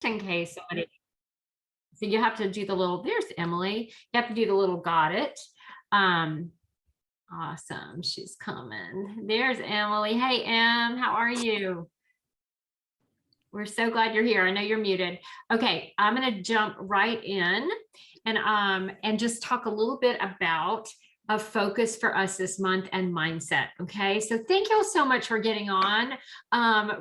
in case somebody, so you have to do the little, there's Emily. You have to do the little got it. Awesome. She's coming. There's Emily. Hey, Em, how are you? We're so glad you're here. I know you're muted. Okay, I'm going to jump right in and just talk a little bit about a focus for us this month and mindset. Okay, so thank y'all so much for getting on.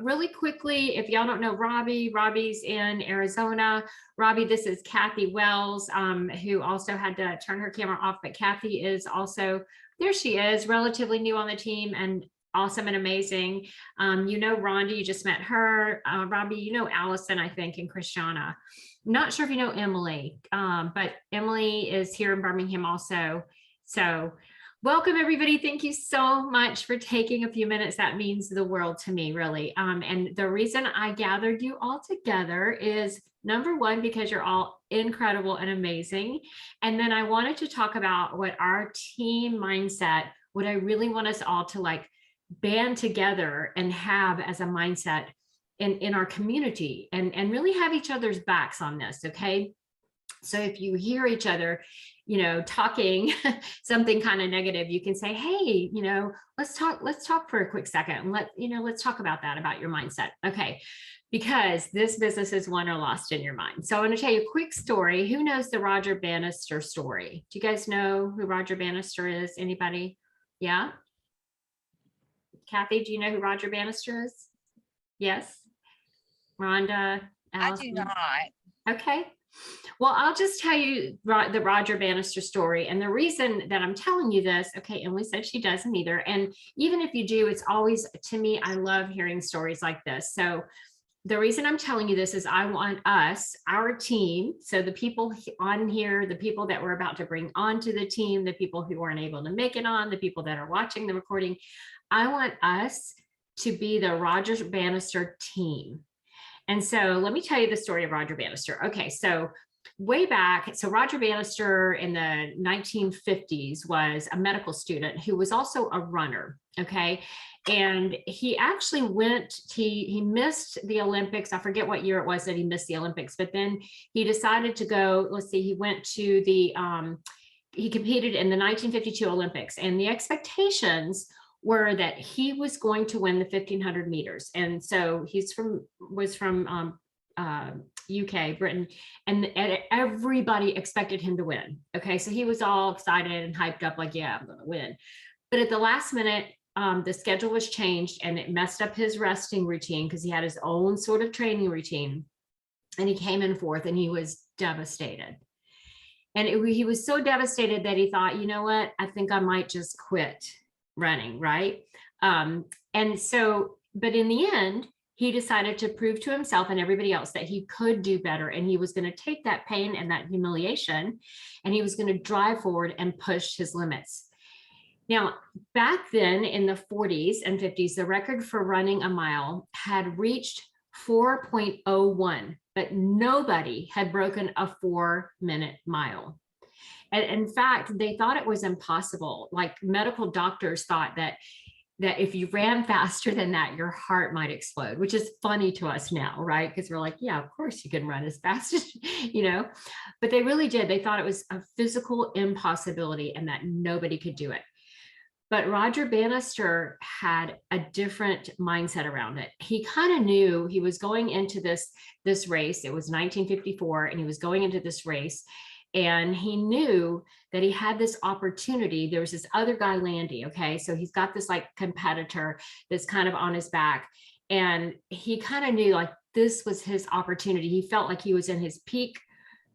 Really quickly, if y'all don't know Robbie's in Arizona. Robbie, this is Kathy Wells, who also had to turn her camera off, but Kathy is also, there she is, relatively new on the team and awesome and amazing. You know Rhonda, you just met her. Robbie, you know Allison, I think, and Christiana. Not sure if you know Emily, but Emily is here in Birmingham also. So welcome, everybody. Thank you so much for taking a few minutes. That means the world to me, really. And the reason I gathered you all together is, number one, because you're all incredible and amazing. And then I wanted to talk about what our team mindset, what I really want us all to like band together and have as a mindset in our community and really have each other's backs on this. Okay. So if you hear each other, you know, talking something kind of negative, you can say, hey, you know, let's talk for a quick second. And let's talk about that, about your mindset. Okay. Because this business is won or lost in your mind. So I want to tell you a quick story. Who knows the Roger Bannister story? Do you guys know who Roger Bannister is? Anybody? Yeah. Kathy, do you know who Roger Bannister is? Yes. Rhonda, Allison? I do not. Okay. Well, I'll just tell you the Roger Bannister story. And the reason that I'm telling you this, okay, Emily said she doesn't either. And even if you do, it's always, to me, I love hearing stories like this. So the reason I'm telling you this is I want us, our team, so the people on here, the people that we're about to bring onto the team, the people who weren't able to make it on, the people that are watching the recording, I want us to be the Roger Bannister team. And so let me tell you the story of Roger Bannister. Okay, so way back, so Roger Bannister in the 1950s was a medical student who was also a runner, okay? And he actually he missed the Olympics. I forget what year it was that he missed the Olympics, but then he decided to go, let's see, he went to he competed in the 1952 Olympics, and the expectations were that he was going to win the 1500 meters. And so was from UK, Britain, and everybody expected him to win. Okay, so he was all excited and hyped up like, yeah, I'm gonna win. But at the last minute, the schedule was changed and it messed up his resting routine because he had his own sort of training routine. And he came in fourth and he was devastated. And he was so devastated that he thought, you know what, I think I might just quit running, right? And so, but in the end, he decided to prove to himself and everybody else that he could do better. And he was going to take that pain and that humiliation, and he was going to drive forward and push his limits. Now, back then in the 40s and 50s, the record for running a mile had reached 4.01, but nobody had broken a 4-minute mile. And in fact, they thought it was impossible. Like medical doctors thought that if you ran faster than that, your heart might explode, which is funny to us now, right? Because we're like, yeah, of course you can run as fast as, but they really did. They thought it was a physical impossibility and that nobody could do it. But Roger Bannister had a different mindset around it. He kind of knew he was going into this race. It was 1954, and he was going into this race. And he knew that he had this opportunity. There was this other guy, Landy. Okay, so he's got this like competitor that's kind of on his back. And he kind of knew like this was his opportunity. He felt like he was in his peak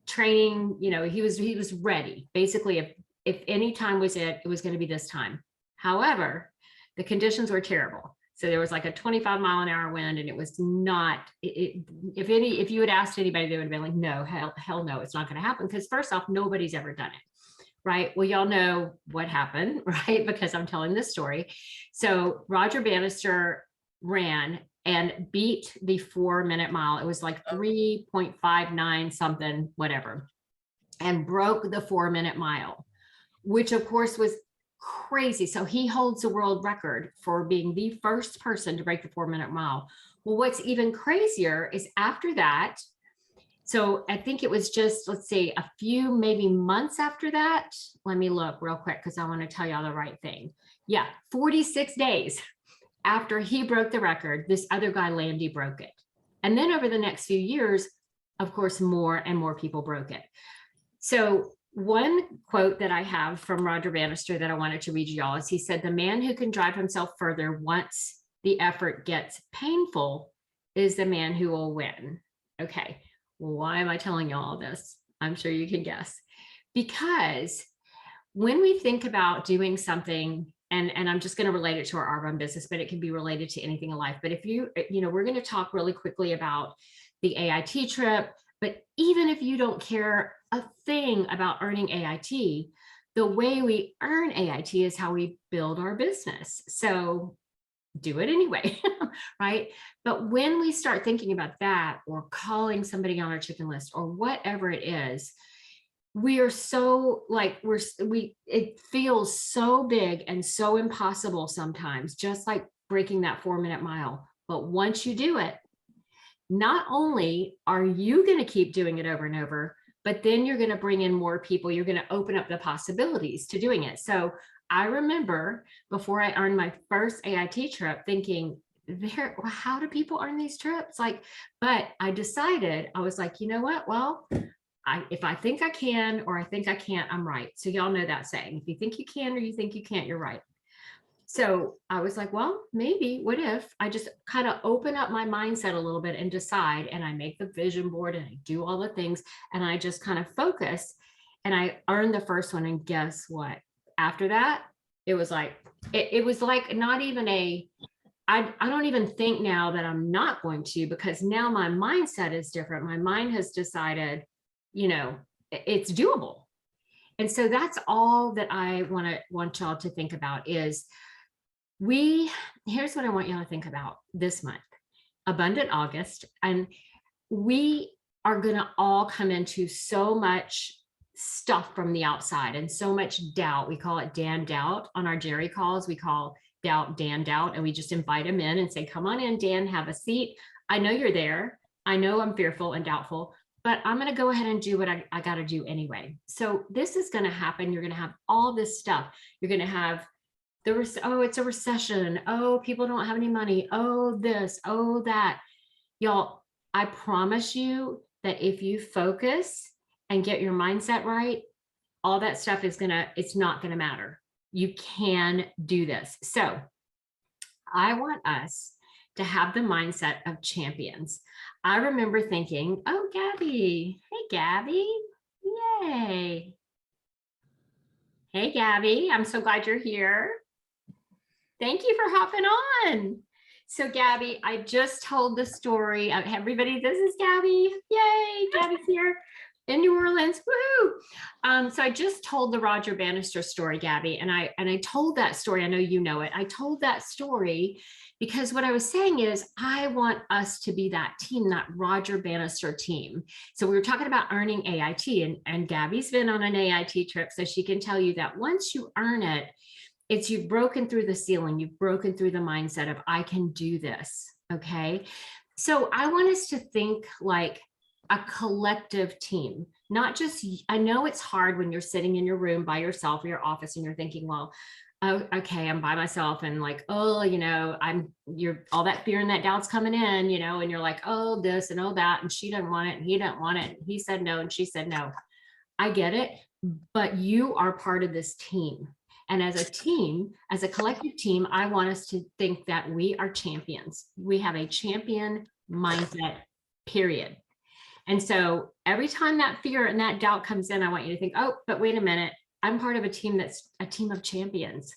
training. He was ready. Basically, if any time was it was going to be this time. However, the conditions were terrible. So there was like a 25-mile-an-hour wind, and it was not, if you had asked anybody, they would have been like, no, hell no, it's not going to happen. Because first off, nobody's ever done it, right? Well, y'all know what happened, right? Because I'm telling this story. So Roger Bannister ran and beat the 4-minute mile. It was like 3.59 something, whatever, and broke the 4-minute mile, which of course was crazy. So he holds the world record for being the first person to break the 4-minute mile. Well, what's even crazier is after that, So I think it was just, let's see, a few maybe months after that. Let me look real quick because I want to tell y'all the right thing. Yeah, 46 days after he broke the record, this other guy, Landy, broke it. And then over the next few years, of course, more and more people broke it. So one quote that I have from Roger Bannister that I wanted to read y'all is he said, "The man who can drive himself further once the effort gets painful is the man who will win." Okay, well, why am I telling you all this? I'm sure you can guess. Because when we think about doing something, and I'm just going to relate it to our Arbonne business, but it can be related to anything in life. But if we're going to talk really quickly about the AIT trip, but even if you don't care a thing about earning AIT, the way we earn AIT is how we build our business. So do it anyway, right? But when we start thinking about that, or calling somebody on our chicken list, or whatever it is, we are so like, it feels so big and so impossible sometimes, just like breaking that 4-minute mile. But once you do it, not only are you going to keep doing it over and over, but then you're going to bring in more people. You're going to open up the possibilities to doing it. So I remember before I earned my first AIT trip thinking, how do people earn these trips? But I decided, I was like, you know what? Well, if I think I can, or I think I can't, I'm right. So y'all know that saying, if you think you can, or you think you can't, you're right. So I was like, well, maybe what if I just kind of open up my mindset a little bit and decide, and I make the vision board and I do all the things and I just kind of focus, and I earned the first one. And guess what? After that, it was like not even I don't even think now that I'm not going to, because now my mindset is different. My mind has decided, it's doable. And so that's all that I want y'all to think about is here's what I want y'all to think about this month, Abundant August. And we are going to all come into so much stuff from the outside and so much doubt. We call it Dan Doubt on our Jerry calls. We call doubt Dan Doubt, and we just invite him in and say, come on in, Dan, have a seat. I know you're there. I know I'm fearful and doubtful, but I'm going to go ahead and do what I got to do anyway. So this is going to happen. You're going to have all this stuff. You're going to have it's a recession. Oh, people don't have any money. Oh, this, oh, that. Y'all, I promise you that if you focus and get your mindset right, all that stuff it's not going to matter. You can do this. So I want us to have the mindset of champions. I remember thinking, oh, Gabby. Hey, Gabby. Yay. Hey, Gabby. I'm so glad you're here. Thank you for hopping on. So Gabby, I just told the story of everybody. This is Gabby. Yay, Gabby's here in New Orleans. Woohoo! So I just told the Roger Bannister story, Gabby, and I told that story. I know you know it. I told that story because what I was saying is I want us to be that team, that Roger Bannister team. So we were talking about earning AIT, and Gabby's been on an AIT trip, so she can tell you that once you earn it, you've broken through the ceiling, you've broken through the mindset of I can do this. Okay. So I want us to think like a collective team, not just, I know it's hard when you're sitting in your room by yourself or your office and you're thinking, well, oh, okay, I'm by myself, and like, oh, you're all that fear and that doubt's coming in, and you're like, oh, this and oh, that, and she doesn't want it, and he doesn't want it, and he said no, and she said no. I get it, but you are part of this team. And as a team, as a collective team, I want us to think that we are champions. We have a champion mindset, period. And so every time that fear and that doubt comes in, I want you to think, oh, but wait a minute, I'm part of a team that's a team of champions.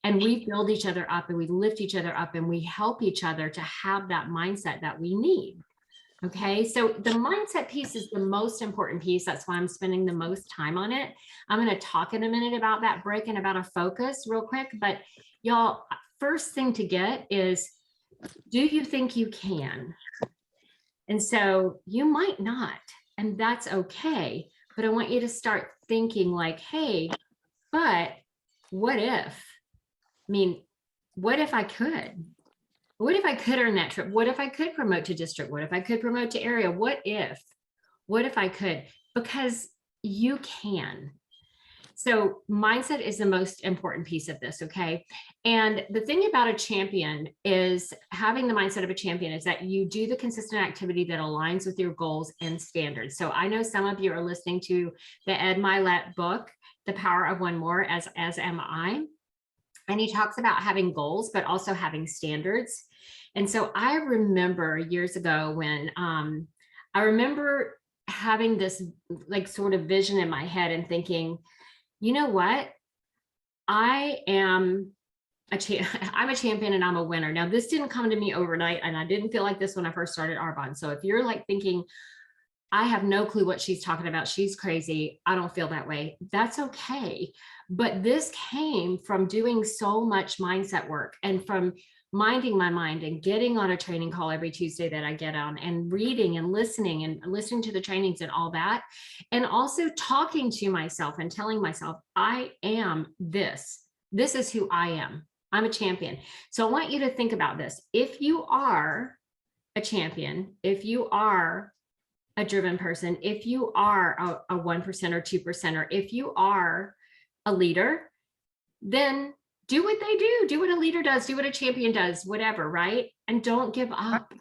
And we build each other up, and we lift each other up, and we help each other to have that mindset that we need. Okay, so the mindset piece is the most important piece. That's why I'm spending the most time on it. I'm going to talk in a minute about that break and about a focus real quick. But y'all, first thing to get is, do you think you can? And so you might not, and that's okay. But I want you to start thinking like, hey, but what if? What if I could? What if I could earn that trip? What if I could promote to district? What if I could promote to area? What if? What if I could? Because you can. So mindset is the most important piece of this, okay? And the thing about a champion is having the mindset of a champion is that you do the consistent activity that aligns with your goals and standards. So I know some of you are listening to the Ed Mylett book, The Power of One More, as am I. And he talks about having goals, but also having standards. And so I remember years ago when I remember having this like sort of vision in my head and thinking, you know what? I am I'm a champion and I'm a winner. Now, this didn't come to me overnight, and I didn't feel like this when I first started Arbonne. So if you're like thinking, I have no clue what she's talking about, she's crazy, I don't feel that way, that's okay. But this came from doing so much mindset work and from minding my mind and getting on a training call every Tuesday that I get on and reading and listening to the trainings and all that. And also talking to myself and telling myself, I am this. This is who I am. I'm a champion. So I want you to think about this. If you are a champion, if you are a driven person, if you are a 1% or 2%, or if you are a leader, then do what they do what a leader does, do what a champion does, whatever, right? And don't give up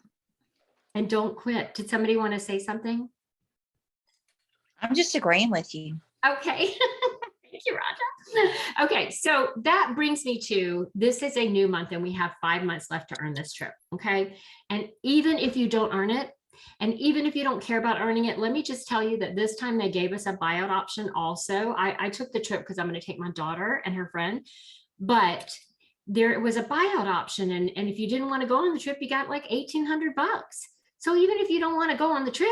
and don't quit. Did somebody want to say something? I'm just agreeing with you. Okay. Thank you, Raja. Okay, so that brings me to, this is a new month and we have 5 months left to earn this trip, okay? And even if you don't earn it, and even if you don't care about earning it, let me just tell you that this time they gave us a buyout option also. I took the trip because I'm going to take my daughter and her friend, but there was a buyout option. And if you didn't want to go on the trip, you got like $1,800. So even if you don't want to go on the trip,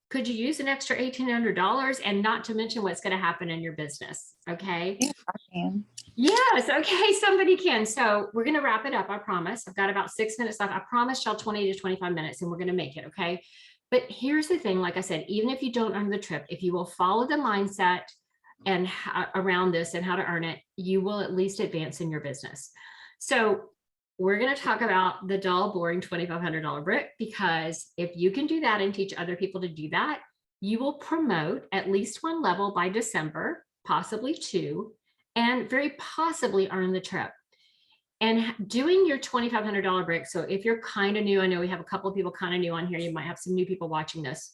could you use an extra $1,800, and not to mention what's going to happen in your business? Okay. Yeah, I can. Yes. Okay. Somebody can. So we're going to wrap it up. I promise. I've got about 6 minutes left. I promised y'all 20 to 25 minutes and we're going to make it. Okay. But here's the thing. Like I said, even if you don't earn the trip, if you will follow the mindset and around this and how to earn it, you will at least advance in your business. So we're going to talk about the dull, boring $2,500 brick, because if you can do that and teach other people to do that, you will promote at least one level by December, possibly two, and very possibly earn the trip. And doing your $2,500 brick. So if you're kind of new, I know we have a couple of people kind of new on here. You might have some new people watching this.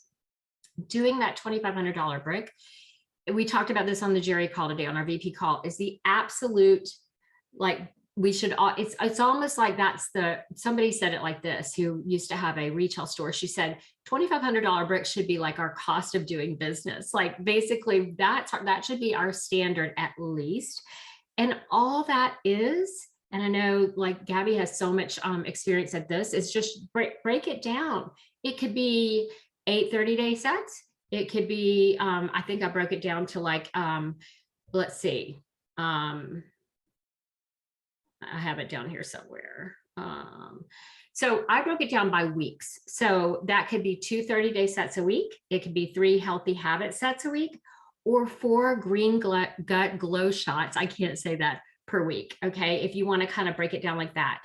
Doing that $2,500 brick, we talked about this on the Jerry call today, on our VP call, is the absolute, like, we should, it's almost like that's the, somebody said it like this, who used to have a retail store. She said, $2,500 bricks should be like our cost of doing business. Like basically that should be our standard at least. And all that is, and I know like Gabby has so much experience at this, is just break it down. It could be 8 30-day sets. It could be, I think I broke it down to like, let's see, I have it down here somewhere. So I broke it down by weeks. So that could be 2 30-day sets a week. It could be 3 healthy habit sets a week, or 4 green gut glow shots. I can't say that, per week. Okay. If you want to kind of break it down like that.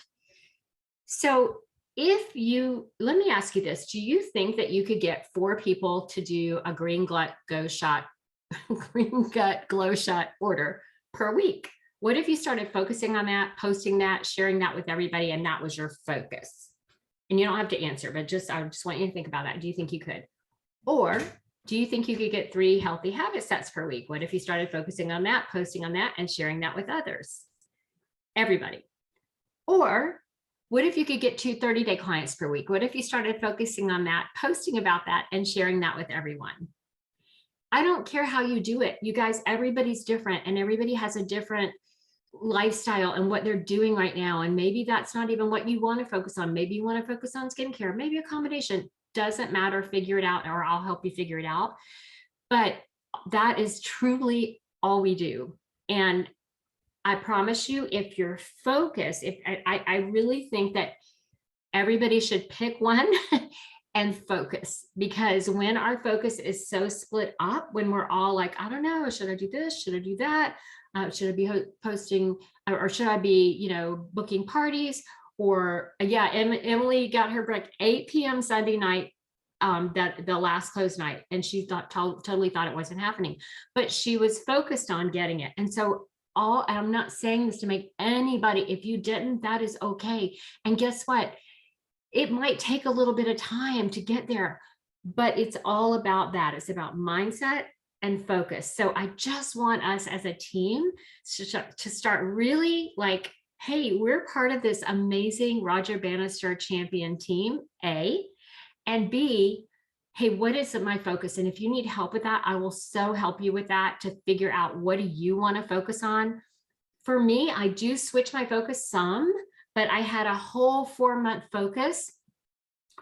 So if you, let me ask you this, do you think that you could get 4 people to do a green gut glow shot, green gut glow shot order per week? What if you started focusing on that, posting that, sharing that with everybody, and that was your focus? And you don't have to answer, but I just want you to think about that. Do you think you could? Or do you think you could get 3 healthy habit sets per week? What if you started focusing on that, posting on that, and sharing that with others? Everybody. Or what if you could get 2 30-day clients per week? What if you started focusing on that, posting about that, and sharing that with everyone? I don't care how you do it. You guys, everybody's different, and everybody has a different lifestyle and what they're doing right now. And maybe that's not even what you want to focus on. Maybe you want to focus on skincare, maybe a combination. Doesn't matter. Figure it out, or I'll help you figure it out. But that is truly all we do. And I promise you, if you're focused, if I really think that everybody should pick one and focus, because when our focus is so split up, when we're all like, I don't know, should I do this? Should I do that? Should I be posting, or should I be, booking parties? Or yeah, Emily got her break 8 p.m. Sunday night. that the last close night, and she totally thought it wasn't happening, but she was focused on getting it. And so I'm not saying this to make anybody, if you didn't, that is okay. And guess what? It might take a little bit of time to get there, but it's all about that. It's about mindset and focus. So I just want us as a team to start really like, hey, we're part of this amazing Roger Bannister champion team, A, and B, hey, what is my focus? And if you need help with that, I will so help you with that to figure out what do you want to focus on. For me, I do switch my focus some, but I had a whole 4-month focus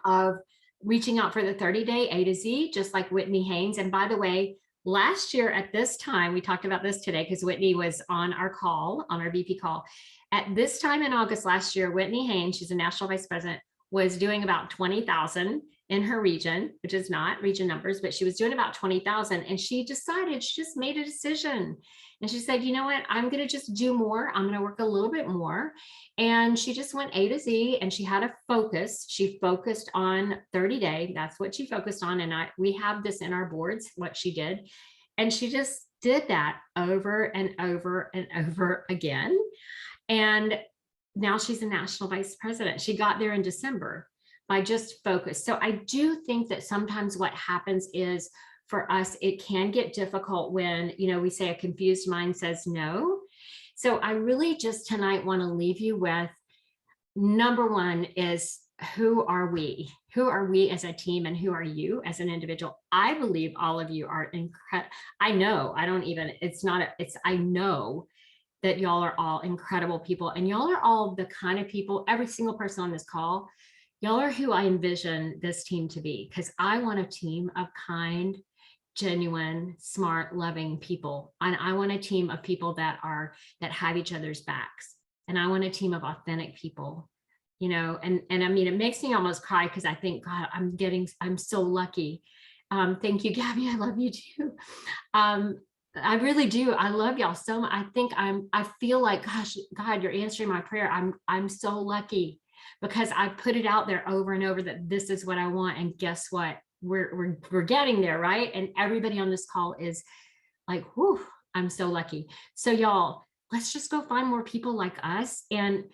of reaching out for the 30-day A to Z, just like Whitney Haynes. And by the way, last year at this time, we talked about this today because Whitney was on our call, on our VP call. At this time in August last year, Whitney Haynes, she's a national vice president, was doing about 20,000 in her region, which is not region numbers, but she was doing about 20,000. And she just made a decision. And she said, you know what, I'm going to just do more. I'm going to work a little bit more. And she just went A to Z, and she had a focus. She focused on 30-day. That's what she focused on. And we have this in our boards, what she did. And she just did that over and over and over again. And now she's a national vice president. She got there in December by just focus. So I do think that sometimes what happens is, for us, it can get difficult when, we say a confused mind says no. So I really just tonight want to leave you with, number one is, who are we? Who are we as a team, and who are you as an individual? I believe all of you are incredible. I know I know that y'all are all incredible people, and y'all are all the kind of people, every single person on this call, y'all are who I envision this team to be, because I want a team of kind, genuine, smart, loving people. And I want a team of people that have each other's backs. And I want a team of authentic people, and I mean, it makes me almost cry because I think, God, I'm so lucky. Thank you, Gabby. I love you too. I really do. I love y'all so much. I feel like, gosh, God, you're answering my prayer. I'm so lucky because I put it out there over and over that this is what I want. And guess what? We're getting there, right? And everybody on this call is like, whew, I'm so lucky. So y'all, let's just go find more people like us, and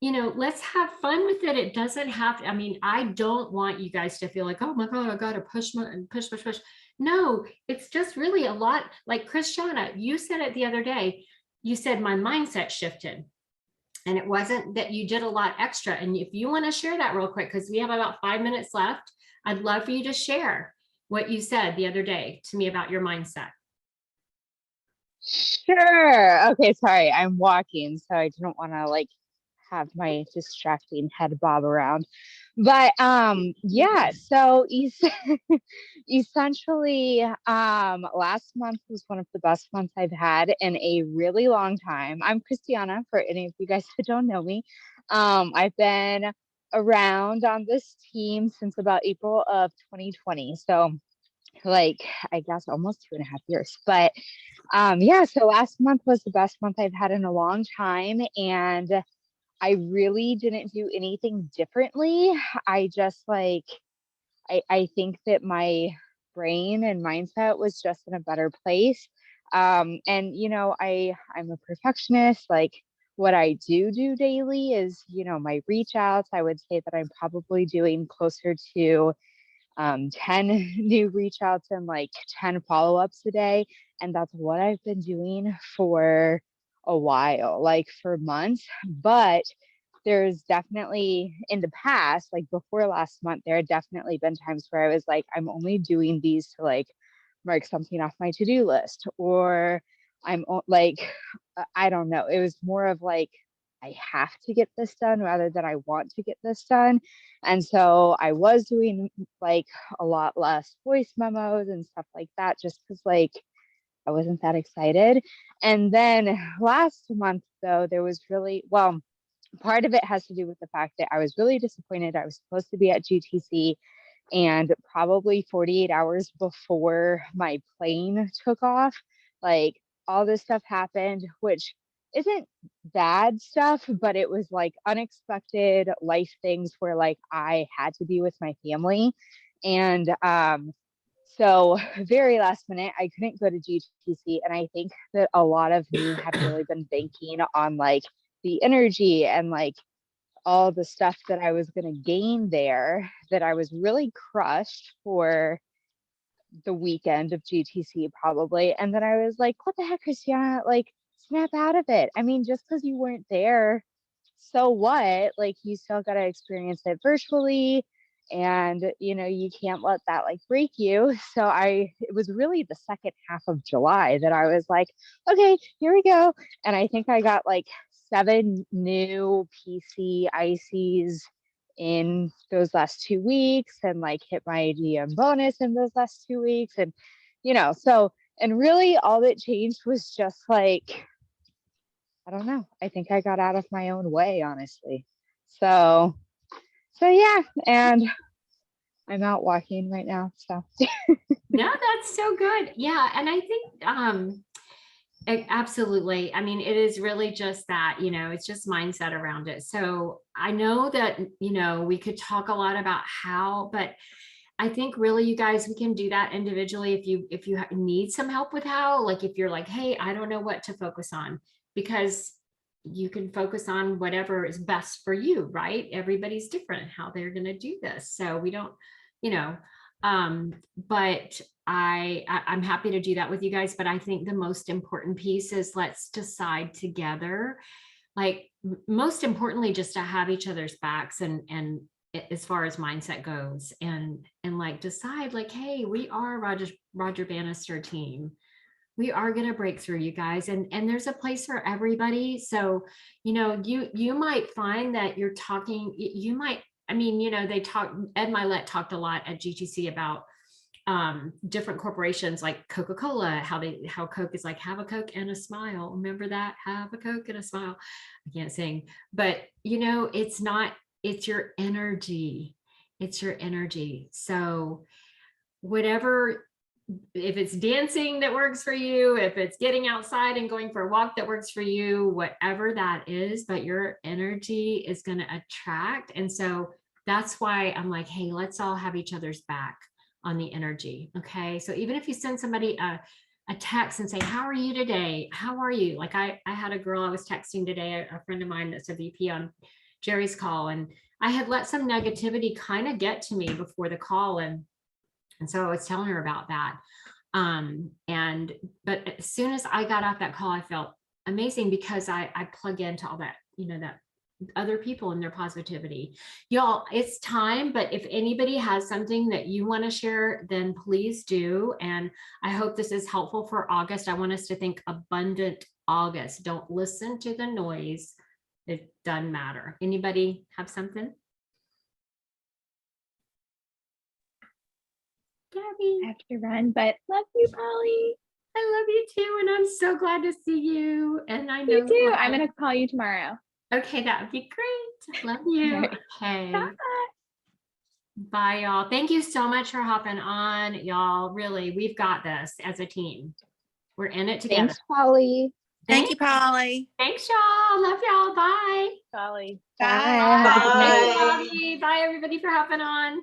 let's have fun with it. It doesn't have to, I mean, I don't want you guys to feel like, oh my God, I gotta push. No, it's just really a lot. Like Christiana, you said it the other day. You said my mindset shifted. And it wasn't that you did a lot extra. And if you want to share that real quick, because we have about 5 minutes left, I'd love for you to share what you said the other day to me about your mindset. Sure. Okay, sorry, I'm walking, so I didn't want to have my distracting head bob around. But yeah, so essentially last month was one of the best months I've had in a really long time. I'm Christiana, for any of you guys who don't know me. I've been around on this team since about April of 2020. So I guess almost 2.5 years. But yeah, so last month was the best month I've had in a long time, and I really didn't do anything differently. I just I think that my brain and mindset was just in a better place. And I'm a perfectionist. What I do daily is, my reach outs. I would say that I'm probably doing closer to 10 new reach outs and 10 follow-ups a day. And that's what I've been doing for a while, for months. But there's definitely in the past, before last month, there had definitely been times where I was I'm only doing these to mark something off my to-do list, or I don't know. It was more of I have to get this done rather than I want to get this done. And so I was doing a lot less voice memos and stuff like that, just because I wasn't that excited. And then last month, though, there was really, well, part of it has to do with the fact that I was really disappointed. I was supposed to be at GTC, and probably 48 hours before my plane took off, all this stuff happened, which isn't bad stuff, but it was unexpected life things where I had to be with my family. And so very last minute, I couldn't go to GTC. And I think that a lot of me had really been banking on like the energy and like all the stuff that I was going to gain there, that I was really crushed for the weekend of GTC probably. And then I was like, what the heck, Christiana, like snap out of it. I mean, just because you weren't there, so what? Like you still got to experience it virtually, and you can't let that like break you. So it was really the second half of July that I was like, okay, here we go. And I think I got like 7 new PC ICs in those last 2 weeks, and like hit my DM bonus in those last 2 weeks. And so, and really all that changed was just like, I don't know, I think I got out of my own way, honestly. So yeah, and I'm out walking right now, so No, that's so good. Yeah. And I think absolutely. I mean, it is really just that, it's just mindset around it. So I know that, we could talk a lot about how, but I think really you guys, we can do that individually. If you need some help with how, like if you're like, hey, I don't know what to focus on, because you can focus on whatever is best for you, right? Everybody's different how they're going to do this. So we don't, but I'm happy to do that with you guys. But I think the most important piece is let's decide together, like most importantly, just to have each other's backs and as far as mindset goes, and like decide like, hey, we are Roger Bannister team. We are going to break through, you guys, and there's a place for everybody. So you might find that you're talking, you might, I mean, they talk, Ed Milet talked a lot at GTC about different corporations like Coca-Cola, how Coke is like, have a Coke and a smile. Remember that? Have a Coke and a smile. I can't sing, but it's not, it's your energy. It's your energy. So whatever, if it's dancing that works for you, if it's getting outside and going for a walk that works for you, whatever that is, but your energy is going to attract. And so that's why I'm like, hey, let's all have each other's back on the energy. Okay. So even if you send somebody a text and say, how are you today? How are you? Like I had a girl I was texting today, a friend of mine that's a VP on Jerry's call, and I had let some negativity kind of get to me before the call. And so I was telling her about that. But as soon as I got off that call, I felt amazing because I plug into all that, that other people and their positivity. Y'all, it's time, but if anybody has something that you want to share, then please do. And I hope this is helpful for August. I want us to think abundant August. Don't listen to the noise. It doesn't matter. Anybody have something? Gabby. I have to run, but love you, Polly. I love you too. And I'm so glad to see you. And I know You too. I'm going to call you tomorrow. Okay, that would be great. Love you. Right. Okay. Bye. Bye, y'all. Thank you so much for hopping on, y'all. Really, we've got this as a team. We're in it together. thanks, Polly. Thank you, Polly. Thanks, y'all. Love y'all. Bye. Polly. Bye. Bye. Have a good night. Thanks, Bobby. Bye, everybody, for hopping on.